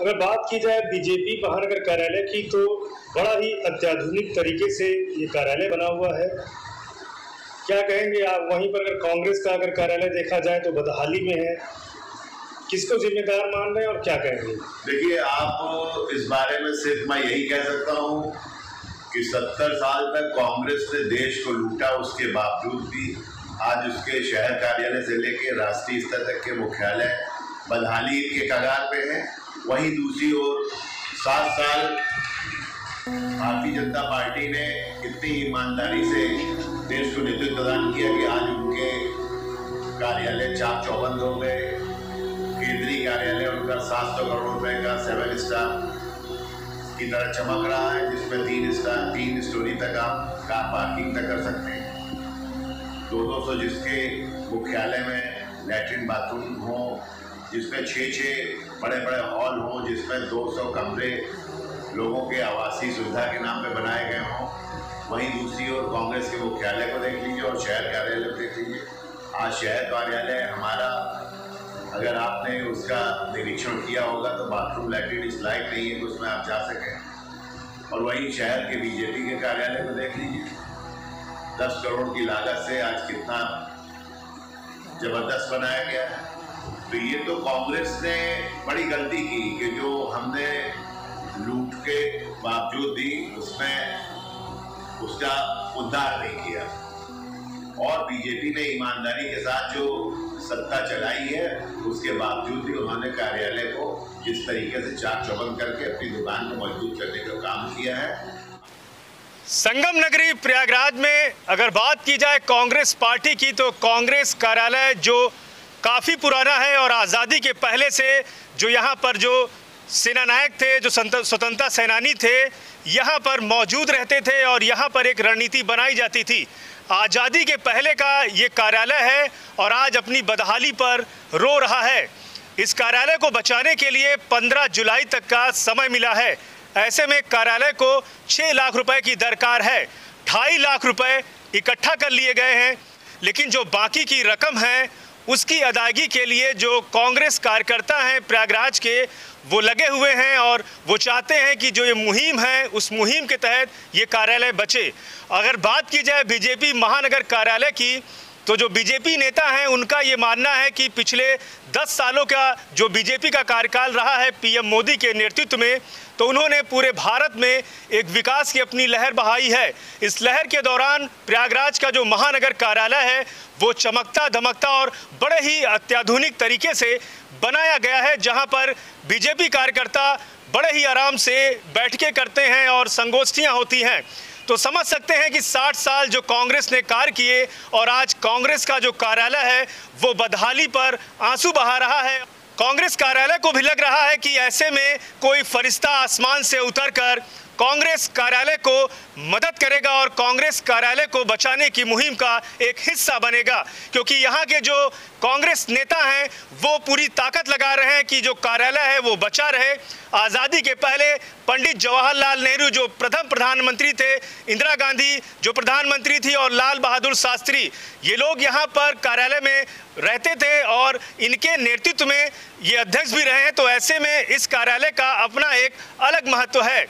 अगर बात की जाए बीजेपी महानगर कार्यालय की तो बड़ा ही अत्याधुनिक तरीके से ये कार्यालय बना हुआ है। क्या कहेंगे आप? वहीं पर अगर कांग्रेस का कार्यालय देखा जाए तो बदहाली में है, किसको जिम्मेदार मान रहे हैं और क्या कहेंगे? देखिए, आप इस बारे में सिर्फ मैं यही कह सकता हूँ कि 70 साल तक कांग्रेस ने देश को लूटा, उसके बावजूद भी आज उसके शहर कार्यालय से लेकर राष्ट्रीय स्तर तक के मुख्यालय बदहाली के कगार पे हैं। वहीं दूसरी ओर 7 साल भारतीय जनता पार्टी ने कितनी ईमानदारी से देश को नेतृत्व प्रदान किया कि आज उनके कार्यालय चाक चौबंद हो गए। केंद्रीय कार्यालय उनका 700 करोड़ रुपए का 7 स्टार की तरह चमक रहा है, जिसमें 3 स्टोरी तक आप कार पार्किंग तक कर सकते हैं। 200 जिसके मुख्यालय में लैट्रिन बाथरूम हो, जिसमें 6 बड़े बड़े हॉल हों, जिसमें 200 कमरे लोगों के आवासीय सुविधा के नाम पे बनाए गए हों। वहीं दूसरी ओर कांग्रेस के मुख्यालय को देख लीजिए और शहर कार्यालय को देख लीजिए। आज शहर कार्यालय हमारा, अगर आपने उसका निरीक्षण किया होगा तो बाथरूम लैट्रिन इस लायक नहीं है कि उसमें आप जा सकें। और वहीं शहर के बीजेपी के कार्यालय को देख लीजिए, 10 करोड़ की लागत से आज कितना जबरदस्त बनाया गया है। तो ये तो कांग्रेस ने बड़ी गलती की कि जो हमने लूट के बावजूद भी उसमें उसका उद्धार नहीं किया, और बीजेपी ने ईमानदारी के साथ जो सत्ता चलाई है उसके बावजूद भी उन्होंने कार्यालय को जिस तरीके से चाक चौबंद करके अपनी दुकान को मजबूत करने का काम किया है। संगम नगरी प्रयागराज में अगर बात की जाए कांग्रेस पार्टी की तो कांग्रेस कार्यालय जो काफ़ी पुराना है और आज़ादी के पहले से जो यहाँ पर जो सेना नायक थे, जो स्वतंत्रता सेनानी थे, यहाँ पर मौजूद रहते थे और यहाँ पर एक रणनीति बनाई जाती थी। आज़ादी के पहले का ये कार्यालय है और आज अपनी बदहाली पर रो रहा है। इस कार्यालय को बचाने के लिए 15 जुलाई तक का समय मिला है। ऐसे में कार्यालय को 6 लाख रुपए की दरकार है। 2.5 लाख रुपए इकट्ठा कर लिए गए हैं, लेकिन जो बाकी की रकम है उसकी अदायगी के लिए जो कांग्रेस कार्यकर्ता हैं प्रयागराज के, वो लगे हुए हैं और वो चाहते हैं कि जो ये मुहिम है उस मुहिम के तहत ये कार्यालय बचे। अगर बात की जाए बीजेपी महानगर कार्यालय की तो जो बीजेपी नेता हैं उनका ये मानना है कि पिछले 10 सालों का जो बीजेपी का कार्यकाल रहा है पीएम मोदी के नेतृत्व में, तो उन्होंने पूरे भारत में एक विकास की अपनी लहर बहाई है। इस लहर के दौरान प्रयागराज का जो महानगर कार्यालय है वो चमकता धमकता और बड़े ही अत्याधुनिक तरीके से बनाया गया है, जहां पर बीजेपी कार्यकर्ता बड़े ही आराम से बैठकें करते हैं और संगोष्ठियां होती हैं। तो समझ सकते हैं कि 60 साल जो कांग्रेस ने कार्य किए और आज कांग्रेस का जो कार्यालय है वो बदहाली पर आंसू बहा रहा है। कांग्रेस कार्यालय को भी लग रहा है कि ऐसे में कोई फरिश्ता आसमान से उतरकर कांग्रेस कार्यालय को मदद करेगा और कांग्रेस कार्यालय को बचाने की मुहिम का एक हिस्सा बनेगा, क्योंकि यहाँ के जो कांग्रेस नेता हैं वो पूरी ताकत लगा रहे हैं कि जो कार्यालय है वो बचा रहे। आज़ादी के पहले पंडित जवाहरलाल नेहरू जो प्रथम प्रधानमंत्री थे, इंदिरा गांधी जो प्रधानमंत्री थी और लाल बहादुर शास्त्री, ये लोग यहाँ पर कार्यालय में रहते थे और इनके नेतृत्व में ये अध्यक्ष भी रहे हैं। तो ऐसे में इस कार्यालय का अपना एक अलग महत्व है।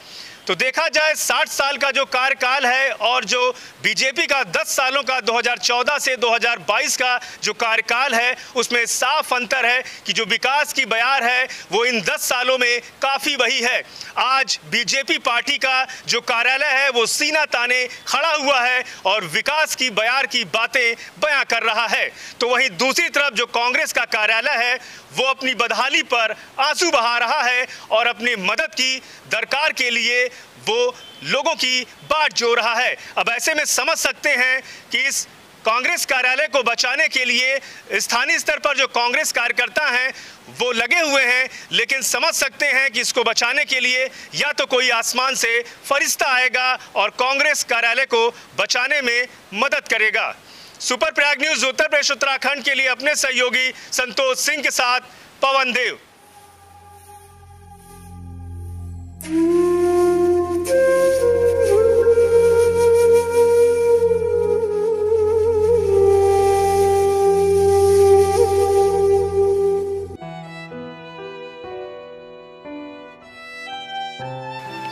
तो देखा जाए 60 साल का जो कार्यकाल है और जो बीजेपी का 10 सालों का 2014 से 2022 का जो कार्यकाल है उसमें साफ अंतर है कि जो विकास की बयार है वो इन 10 सालों में काफ़ी वही है। आज बीजेपी पार्टी का जो कार्यालय है वो सीना ताने खड़ा हुआ है और विकास की बयार की बातें बयां कर रहा है। तो वहीं दूसरी तरफ जो कांग्रेस का कार्यालय है वो अपनी बदहाली पर आंसू बहा रहा है और अपनी मदद की दरकार के लिए वो लोगों की बाट जोड़ रहा है। अब ऐसे में समझ सकते हैं कि इस कांग्रेस कार्यालय को बचाने के लिए स्थानीय स्तर पर जो कांग्रेस कार्यकर्ता हैं वो लगे हुए हैं, लेकिन समझ सकते हैं कि इसको बचाने के लिए या तो कोई आसमान से फरिश्ता आएगा और कांग्रेस कार्यालय को बचाने में मदद करेगा। सुपर प्रयाग न्यूज़ उत्तर प्रदेश उत्तराखंड के लिए अपने सहयोगी संतोष सिंह के साथ पवन देव।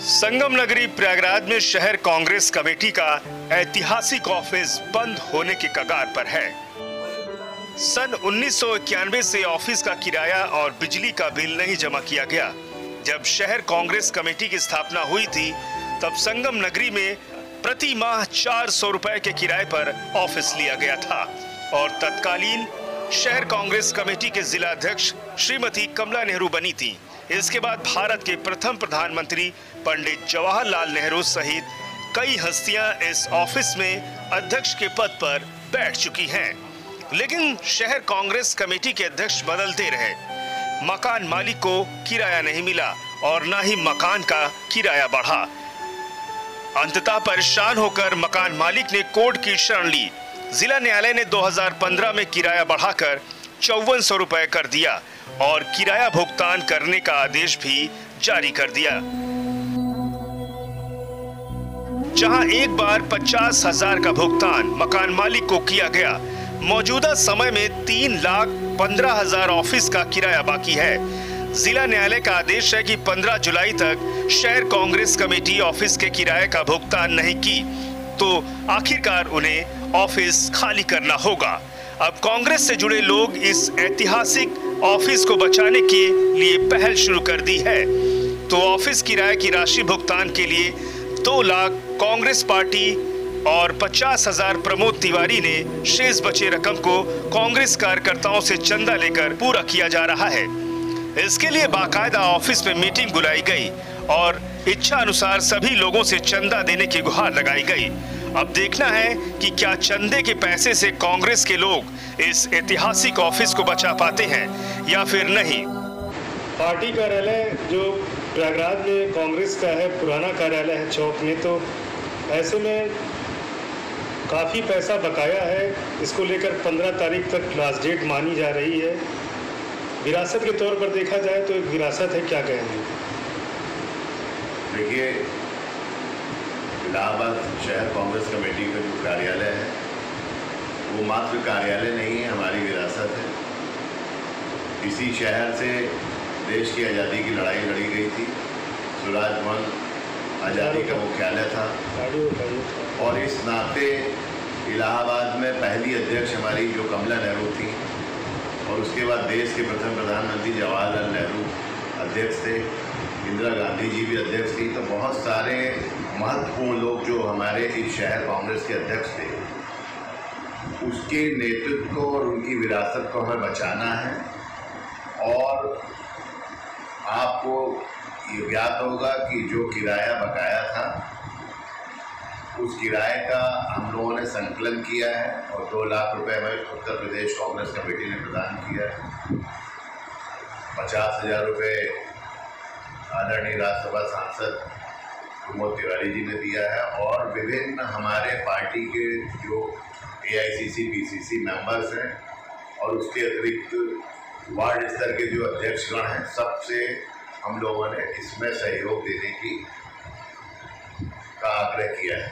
संगम नगरी प्रयागराज में शहर कांग्रेस कमेटी का ऐतिहासिक ऑफिस बंद होने के कगार पर है। सन 1991 से ऑफिस का किराया और बिजली का बिल नहीं जमा किया गया। जब शहर कांग्रेस कमेटी की स्थापना हुई थी तब संगम नगरी में प्रति माह 400 रुपए के किराए पर ऑफिस लिया गया था और तत्कालीन शहर कांग्रेस कमेटी के जिला अध्यक्ष श्रीमती कमला नेहरू बनी थी। इसके बाद भारत के प्रथम प्रधानमंत्री पंडित जवाहरलाल नेहरू सहित कई हस्तियां इस ऑफिस में अध्यक्ष के पद पर बैठ चुकी हैं, लेकिन शहर कांग्रेस कमेटी के अध्यक्ष बदलते रहे। मकान मालिक को किराया नहीं मिला और न ही मकान का किराया बढ़ा। अंततः परेशान होकर मकान मालिक ने कोर्ट की शरण ली। जिला न्यायालय ने 2015 में किराया बढ़ाकर 5400 रुपए कर दिया और किराया भुगतान करने का आदेश भी जारी कर दिया। जहां एक बार 50,000 का भुगतान मकान मालिक को किया गया, मौजूदा समय में 3,15,000 ऑफिस का किराया बाकी है। जिला न्यायालय का आदेश है कि 15 जुलाई तक शहर कांग्रेस कमेटी ऑफिस के किराए का भुगतान नहीं की तो आखिरकार उन्हें ऑफिस खाली करना होगा। अब कांग्रेस से जुड़े लोग इस ऐतिहासिक ऑफिस को बचाने के लिए पहल शुरू कर दी है। तो ऑफिस किराए की राशि भुगतान के लिए 2 लाख कांग्रेस पार्टी और 50,000 प्रमोद तिवारी ने शेष बचे रकम को कांग्रेस कार्यकर्ताओं से चंदा लेकर पूरा किया जा रहा है। इसके लिए बाकायदा ऑफिस में मीटिंग बुलाई गई और इच्छा अनुसार सभी लोगों से चंदा देने की गुहार लगाई गई। अब देखना है कि क्या चंदे के पैसे से कांग्रेस के लोग इस ऐतिहासिक ऑफिस को बचा पाते हैं या फिर नहीं। पार्टी कार्यालय जो प्रयागराज में कांग्रेस का है, पुराना कार्यालय है चौक में, तो ऐसे में काफ़ी पैसा बकाया है। इसको लेकर 15 तारीख तक लास्ट डेट मानी जा रही है। विरासत के तौर पर देखा जाए तो एक विरासत है, क्या कहेंगे? देखिए, इलाहाबाद शहर कांग्रेस कमेटी का जो कार्यालय है वो मात्र कार्यालय नहीं है, हमारी विरासत है। इसी शहर से देश की आज़ादी की लड़ाई लड़ी गई थी। स्वराज भवन आज़ादी का मुख्यालय था और इस नाते इलाहाबाद में पहली अध्यक्ष हमारी जो कमला नेहरू थी और उसके बाद देश के प्रथम प्रधानमंत्री जवाहरलाल नेहरू अध्यक्ष थे, इंदिरा गांधी जी भी अध्यक्ष थी। तो बहुत सारे महत्वपूर्ण लोग जो हमारे इस शहर कांग्रेस के अध्यक्ष थे, उसके नेतृत्व और उनकी विरासत को हमें बचाना है। और आपको ये ज्ञात होगा कि जो किराया बकाया था उस किराए का हम लोगों ने संकलन किया है और 2 लाख रुपए हमें उत्तर प्रदेश कांग्रेस कमेटी ने प्रदान किया है। 50,000 रुपये आदरणीय राज्यसभा सांसद प्रमोद तिवारी जी ने दिया है और विभिन्न हमारे पार्टी के जो AICC PCC मेंबर्स हैं और उसके अतिरिक्त वार्ड स्तर के जो अध्यक्षगण हैं, सबसे हम लोगों ने इसमें सहयोग देने का आग्रह किया है।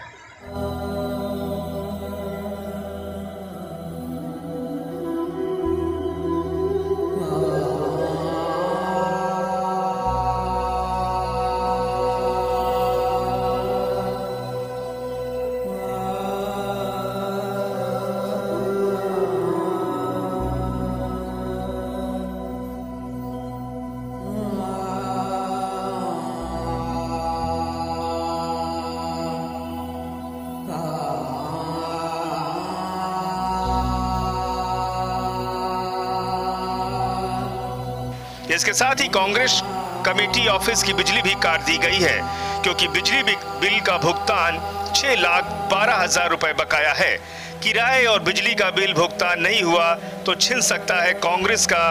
इसके साथ ही कांग्रेस कमेटी ऑफिस की बिजली भी काट दी गई है, क्योंकि बिजली बिल का भुगतान 6,12,000 रुपए बकाया है। किराए और बिजली का बिल भुगतान नहीं हुआ तो छिन सकता है कांग्रेस का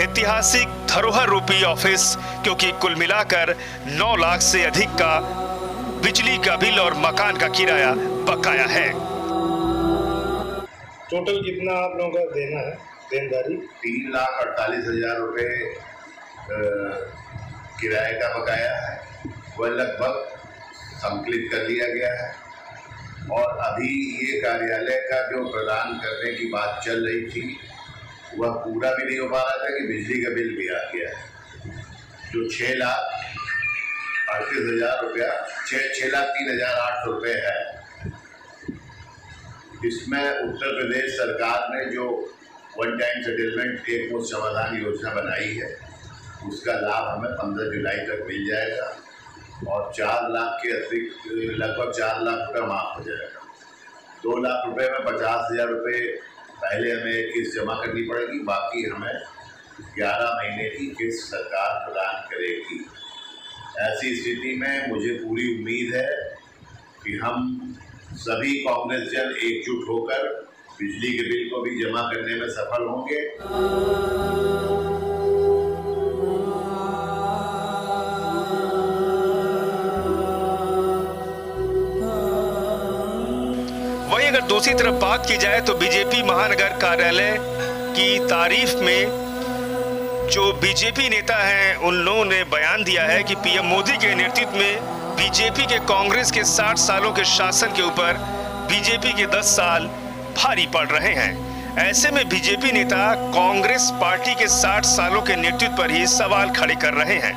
ऐतिहासिक धरोहर रूपी ऑफिस, क्योंकि कुल मिलाकर 9 लाख से अधिक का बिजली का बिल और मकान का किराया बकाया है। टोटल कितना आप लोगों का देना है देनदारी? 3,48,000 रुपये किराए का बकाया है, वह लगभग संकलित कर लिया गया है। और अभी ये कार्यालय का जो प्रदान करने की बात चल रही थी वह पूरा भी नहीं हो पा रहा था कि बिजली का बिल भी आ गया है। जो 6,48,000 38,000 रुपया 6,03,800 रुपये है। इसमें उत्तर प्रदेश सरकार ने जो वन टाइम सेटलमेंट एक मुश्त समाधान योजना बनाई है, उसका लाभ हमें 15 जुलाई तक मिल जाएगा और 4 लाख के अतिरिक्त लगभग 4 लाख रुपये माफ हो जाएगा। 2 लाख रुपये में 50,000 रुपये पहले हमें किस्त जमा करनी पड़ेगी, बाकी हमें 11 महीने की किस्त सरकार प्रदान करेगी। ऐसी स्थिति में मुझे पूरी उम्मीद है कि हम सभी कांग्रेस जन एकजुट होकर बिजली के बिल को भी जमा करने में सफल होंगे। वहीं अगर दूसरी तरफ बात की जाए तो बीजेपी महानगर कार्यालय की तारीफ में जो बीजेपी नेता हैं उन लोगों ने बयान दिया है कि पीएम मोदी के नेतृत्व में बीजेपी के कांग्रेस के 60 सालों के शासन के ऊपर बीजेपी के 10 साल भारी पड़ रहे हैं। ऐसे में बीजेपी नेता कांग्रेस पार्टी के 60 सालों के नेतृत्व पर ही सवाल खड़े कर रहे हैं।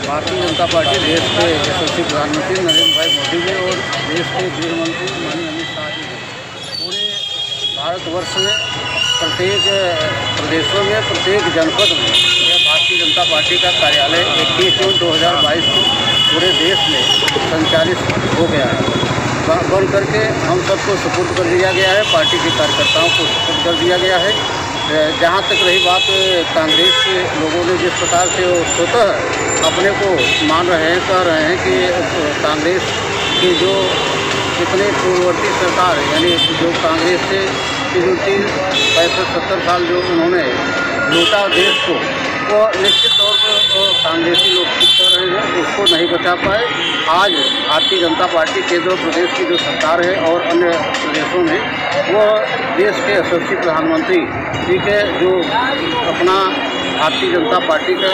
भारतीय जनता पार्टी देश के यशस्वी प्रधानमंत्री नरेंद्र भाई मोदी जी और देश के गृह मंत्री माननीय अमित शाह जी पूरे भारतवर्ष में प्रत्येक प्रदेशों में प्रत्येक जनपद में यह भारतीय जनता पार्टी का कार्यालय 21 जून 2022 को पूरे देश में संचालित हो गया है। बन करके हम सबको सुपुर्द कर दिया गया है, पार्टी के कार्यकर्ताओं को सुपुर्द कर दिया गया है। जहाँ तक रही बात कांग्रेस के लोगों ने जिस प्रकार से वो स्वतः अपने को मान रहे हैं, कह रहे हैं कि कांग्रेस की जो कितने पूर्ववर्ती सरकार यानी जो कांग्रेस से जो 65-70 साल जो उन्होंने लूटा देश को, वो निश्चित तौर पर कांग्रेसी लोग खुद कर रहे हैं, उसको नहीं बचा पाए। आज भारतीय जनता पार्टी केंद्र प्रदेश की जो सरकार है और अन्य प्रदेशों में वो देश के यशस्वी प्रधानमंत्री जी के जो अपना भारतीय जनता पार्टी का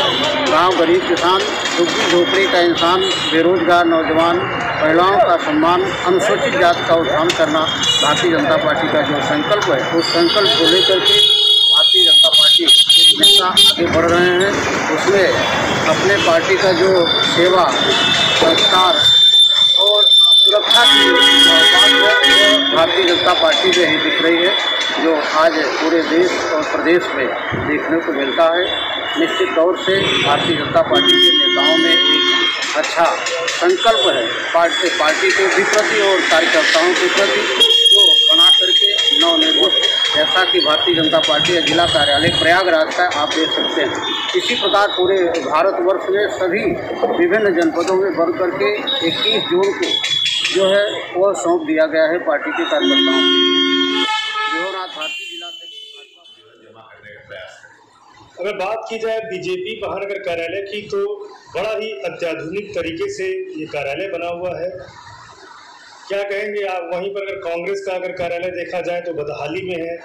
गांव गरीब किसान, झुग्गी झोपड़ी का इंसान, बेरोजगार नौजवान, महिलाओं का सम्मान, अनुसूचित जाति का उत्थान करना भारतीय जनता पार्टी का जो संकल्प है, उस संकल्प को लेकर के भारतीय जनता पार्टी नेता आगे बढ़ रहे हैं। उसमें अपने पार्टी का जो सेवा, संस्कार और सुरक्षा की बात है वो भारतीय जनता पार्टी में ही दिख रही है, जो आज पूरे देश और प्रदेश में देखने को मिलता है। निश्चित तौर से भारतीय जनता पार्टी के नेताओं में एक अच्छा संकल्प है पार्टी के भी प्रति और कार्यकर्ताओं के प्रति, जो बना करके नवनिर्मित, जैसा कि भारतीय जनता पार्टी का जिला कार्यालय प्रयागराज का आप देख सकते हैं। इसी प्रकार पूरे भारतवर्ष में सभी विभिन्न जनपदों में बन करके 21 जून को जो है वो सौंप दिया गया है पार्टी के कार्यकर्ताओं को। भारतीय जिला जमा करने का प्रयास करें। अगर बात की जाए बीजेपी महानगर कार्यालय की, तो बड़ा ही अत्याधुनिक तरीके से ये कार्यालय बना हुआ है। क्या कहेंगे आप? वहीं पर अगर कांग्रेस का अगर कार्यालय देखा जाए तो बदहाली में है,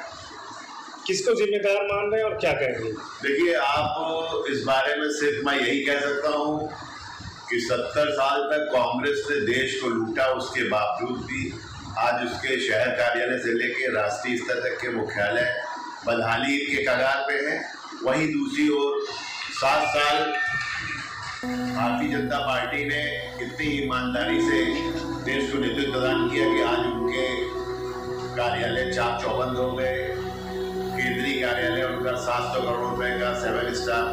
किसको जिम्मेदार मान रहे हैं और क्या कहेंगे? देखिए, आप इस बारे में सिर्फ मैं यही कह सकता हूँ कि 70 साल तक कांग्रेस ने देश को लूटा, उसके बावजूद भी आज उसके शहर कार्यालय से लेकर राष्ट्रीय स्तर तक के मुख्यालय बदहाली के कगार पे हैं। वहीं दूसरी ओर 7 साल भारतीय जनता पार्टी ने इतनी ईमानदारी से देश को नेतृत्व प्रदान किया कि आज उनके कार्यालय चाक चौबंद हो गए। केंद्रीय कार्यालय उनका 700 करोड़ रुपए का 7 स्टार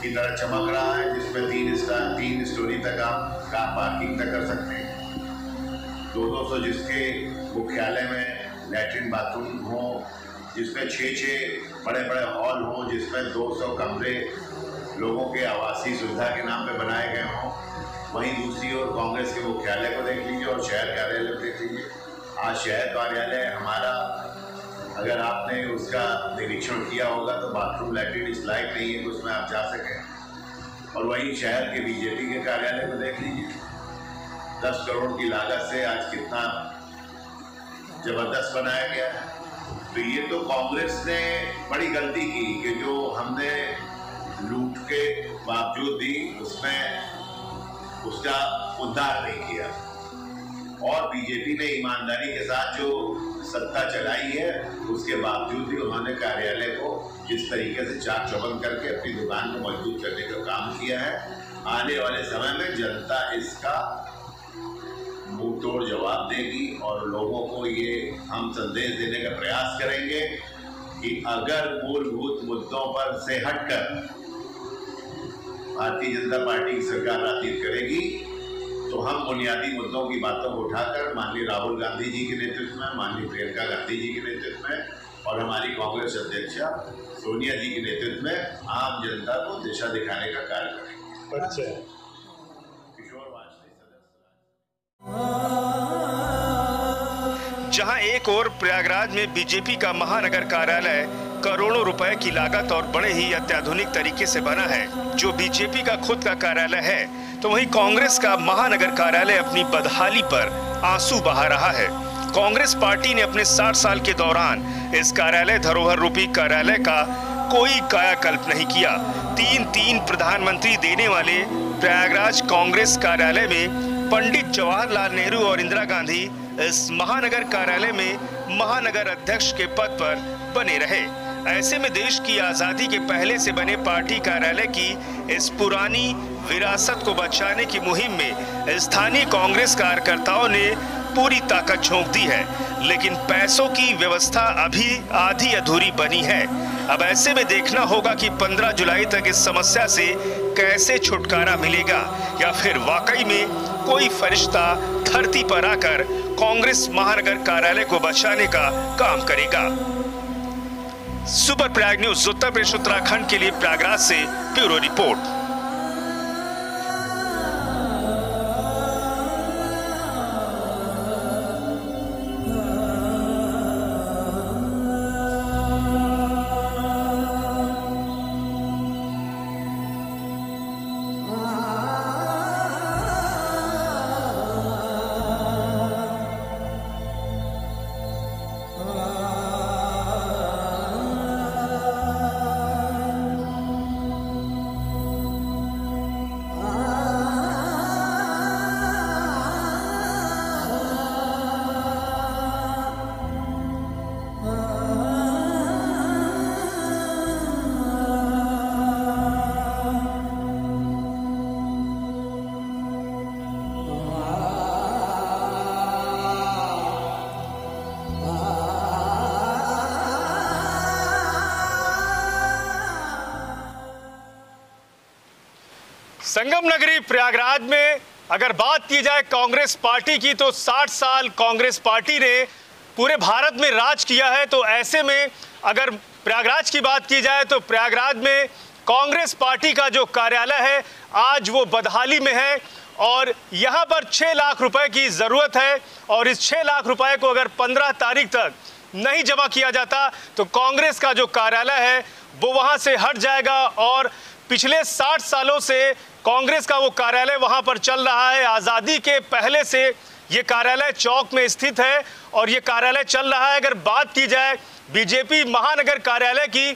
की तरह चमक रहा है, जिसमें 3 स्टोरी तक आप कार पार्किंग तक कर सकते हैं। 200 जिसके मुख्यालय में लैट्रिन बाथरूम हो, जिसमें 6 बड़े बड़े हॉल हों, जिसमें 200 कमरे लोगों के आवासीय सुविधा के नाम पे बनाए गए हों। वहीं दूसरी ओर कांग्रेस के मुख्यालय को देख लीजिए और शहर कार्यालय को देख लीजिए। आज शहर कार्यालय हमारा, अगर आपने उसका निरीक्षण किया होगा तो बाथरूम लैट्रिन इस लायक नहीं है कि उसमें आप जा सकें। और वहीं शहर के बीजेपी के कार्यालय को देख लीजिए, 10 करोड़ की लागत से आज कितना जबरदस्त बनाया गया है। तो ये तो कांग्रेस ने बड़ी गलती की कि जो हमने लूट के बावजूद भी उसमें उसका उद्धार नहीं किया, और बीजेपी ने ईमानदारी के साथ जो सत्ता चलाई है उसके बावजूद भी उन्होंने कार्यालय को इस तरीके से चाक चौबंद करके अपनी दुकान को मजबूत करने का काम किया है। आने वाले समय में जनता इसका मुंह तोड़ जवाब देगी और लोगों को ये हम संदेश देने का प्रयास करेंगे कि अगर मूलभूत मुद्दों पर से हटकर भारतीय जनता पार्टी की सरकार राजनीति करेगी तो हम बुनियादी मुद्दों की बातों को उठाकर माननीय राहुल गांधी जी के नेतृत्व में, माननीय प्रियंका गांधी जी के नेतृत्व में और हमारी कांग्रेस अध्यक्षा सोनिया जी के नेतृत्व में आम जनता को दिशा दिखाने का कार्य करेंगे। अच्छा, जहां एक ओर प्रयागराज में बीजेपी का महानगर कार्यालय करोड़ों रुपए की लागत और बड़े ही अत्याधुनिक तरीके से बना है, जो बीजेपी का खुद का कार्यालय है, तो वहीं कांग्रेस का महानगर कार्यालय अपनी बदहाली पर आंसू बहा रहा है। कांग्रेस पार्टी ने अपने 60 साल के दौरान इस कार्यालय धरोहर रूपी कार्यालय का कोई कायाकल्प नहीं किया। 3 प्रधानमंत्री देने वाले प्रयागराज कांग्रेस कार्यालय में पंडित जवाहरलाल नेहरू और इंदिरा गांधी इस महानगर कार्यालय में महानगर अध्यक्ष के पद पर बने रहे। ऐसे में देश की आजादी के पहले से बने पार्टी कार्यालय की इस पुरानी विरासत को बचाने की मुहिम में स्थानीय कांग्रेस कार्यकर्ताओं ने पूरी ताकत झोंक दी है, लेकिन पैसों की व्यवस्था अभी आधी अधूरी बनी है। अब ऐसे में देखना होगा कि 15 जुलाई तक इस समस्या से कैसे छुटकारा मिलेगा, या फिर वाकई में कोई फरिश्ता धरती पर आकर कांग्रेस महानगर कार्यालय को बचाने का काम करेगा। सुपर प्रयाग न्यूज उत्तर प्रदेश उत्तराखंड के लिए प्रयागराज से ब्यूरो रिपोर्ट। संगम नगरी प्रयागराज में अगर बात की जाए कांग्रेस पार्टी की, तो 60 साल कांग्रेस पार्टी ने पूरे भारत में राज किया है। तो ऐसे में अगर प्रयागराज की बात की जाए तो प्रयागराज में कांग्रेस पार्टी का जो कार्यालय है आज वो बदहाली में है और यहाँ पर 6 लाख रुपए की ज़रूरत है और इस 6 लाख रुपए को अगर 15 तारीख तक नहीं जमा किया जाता तो कांग्रेस का जो कार्यालय है वो वहाँ से हट जाएगा। और पिछले 60 सालों से कांग्रेस का वो कार्यालय वहां पर चल रहा है। आज़ादी के पहले से ये कार्यालय चौक में स्थित है और ये कार्यालय चल रहा है। अगर बात की जाए बीजेपी महानगर कार्यालय की,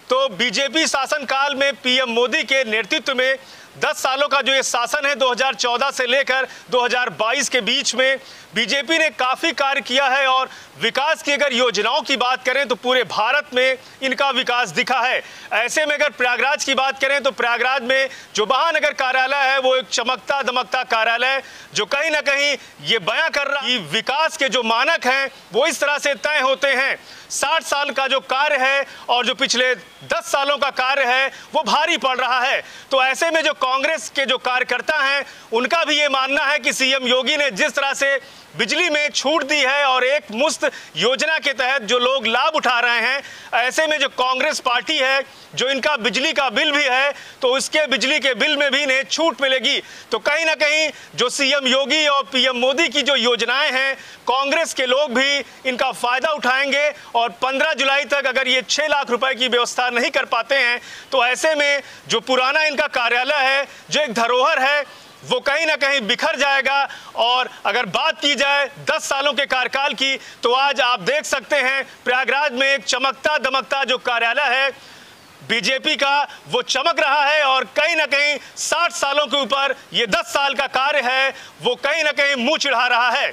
तो बीजेपी शासनकाल में पीएम मोदी के नेतृत्व में 10 सालों का जो ये शासन है 2014 से लेकर 2022 के बीच में बीजेपी ने काफ़ी कार्य किया है और विकास की अगर योजनाओं की बात करें तो पूरे भारत में इनका विकास दिखा है। ऐसे में अगर प्रयागराज की बात करें तो प्रयागराज में जो महानगर कार्यालय है वो एक चमकता दमकता कार्यालय जो कहीं ना कहीं ये बयां कर रहा है विकास के जो मानक हैं वो इस तरह से तय होते हैं। 60 साल का जो कार्य है और जो पिछले 10 सालों का कार्य है वो भारी पड़ रहा है। तो ऐसे में जो कांग्रेस के जो कार्यकर्ता हैं उनका भी ये मानना है कि सीएम योगी ने जिस तरह से बिजली में छूट दी है और एक मुफ्त योजना के तहत जो लोग लाभ उठा रहे हैं, ऐसे में जो कांग्रेस पार्टी है जो इनका बिजली का बिल भी है तो उसके बिजली के बिल में भी इन्हें छूट मिलेगी। तो कहीं ना कहीं जो सीएम योगी और पीएम मोदी की जो योजनाएं हैं कांग्रेस के लोग भी इनका फायदा उठाएंगे और 15 जुलाई तक अगर ये 6 लाख रुपए की व्यवस्था नहीं कर पाते हैं तो ऐसे में जो पुराना इनका कार्यालय है जो एक धरोहर है वो कहीं ना कहीं बिखर जाएगा। और अगर बात की जाए 10 सालों के कार्यकाल की तो आज आप देख सकते हैं प्रयागराज में एक चमकता दमकता जो कार्यालय है बीजेपी का वो चमक रहा है और कहीं ना कहीं 60 सालों के ऊपर ये 10 साल का कार्य है वो कहीं ना कहीं मुंह चिढ़ा रहा है।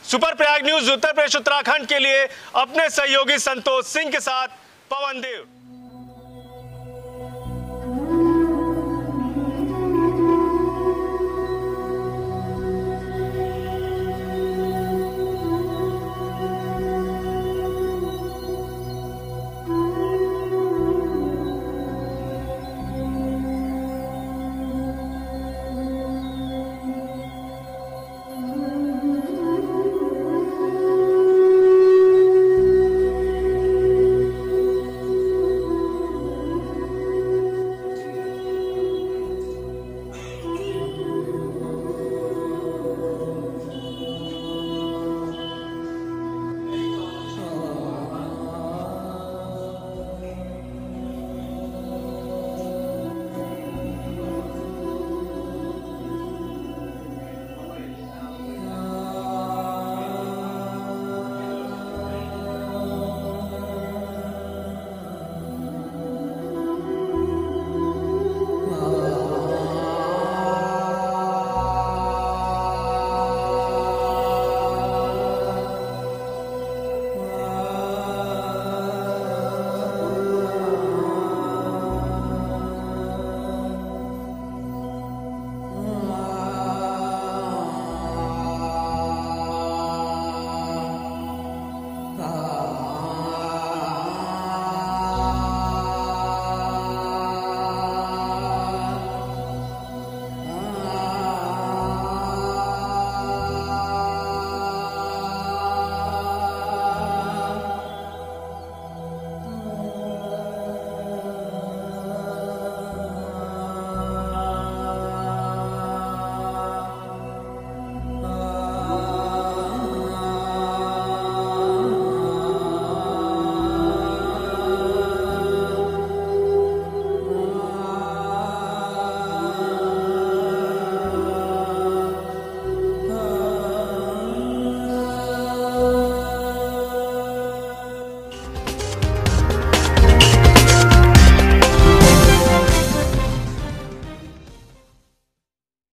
सुपर प्रयाग न्यूज उत्तर प्रदेश उत्तराखंड के लिए अपने सहयोगी संतोष सिंह के साथ पवन देव।